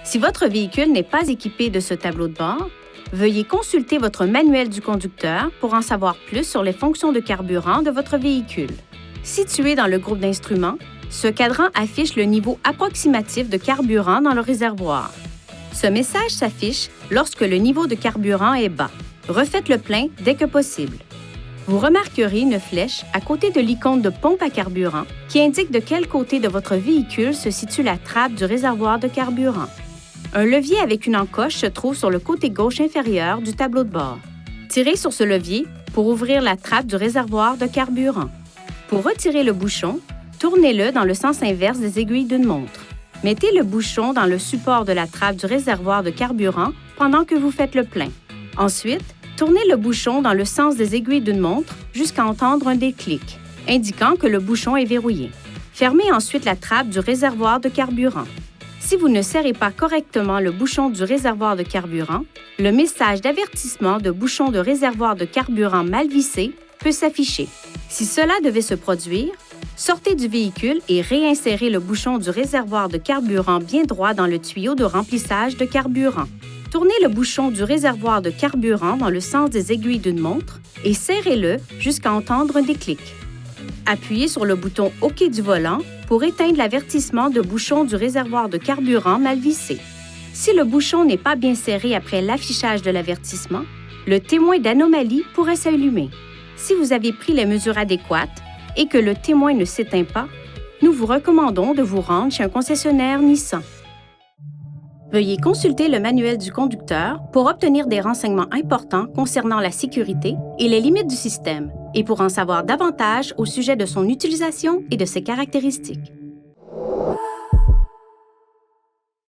Si votre véhicule n'est pas équipé de ce tableau de bord, veuillez consulter votre manuel du conducteur pour en savoir plus sur les fonctions de carburant de votre véhicule. Situé dans le groupe d'instruments, ce cadran affiche le niveau approximatif de carburant dans le réservoir. Ce message s'affiche lorsque le niveau de carburant est bas. Refaites le plein dès que possible. Vous remarquerez une flèche à côté de l'icône de pompe à carburant qui indique de quel côté de votre véhicule se situe la trappe du réservoir de carburant. Un levier avec une encoche se trouve sur le côté gauche inférieur du tableau de bord. Tirez sur ce levier pour ouvrir la trappe du réservoir de carburant. Pour retirer le bouchon, tournez-le dans le sens inverse des aiguilles d'une montre. Mettez le bouchon dans le support de la trappe du réservoir de carburant pendant que vous faites le plein. Ensuite, tournez le bouchon dans le sens des aiguilles d'une montre jusqu'à entendre un déclic, indiquant que le bouchon est verrouillé. Fermez ensuite la trappe du réservoir de carburant. Si vous ne serrez pas correctement le bouchon du réservoir de carburant, le message d'avertissement de bouchon de réservoir de carburant mal vissé peut s'afficher. Si cela devait se produire, sortez du véhicule et réinsérez le bouchon du réservoir de carburant bien droit dans le tuyau de remplissage de carburant. Tournez le bouchon du réservoir de carburant dans le sens des aiguilles d'une montre et serrez-le jusqu'à entendre un déclic. Appuyez sur le bouton OK du volant pour éteindre l'avertissement de bouchon du réservoir de carburant mal vissé. Si le bouchon n'est pas bien serré après l'affichage de l'avertissement, le témoin d'anomalie pourrait s'allumer. Si vous avez pris les mesures adéquates et que le témoin ne s'éteint pas, nous vous recommandons de vous rendre chez un concessionnaire Nissan. Veuillez consulter le manuel du conducteur pour obtenir des renseignements importants concernant la sécurité et les limites du système, et pour en savoir davantage au sujet de son utilisation et de ses caractéristiques.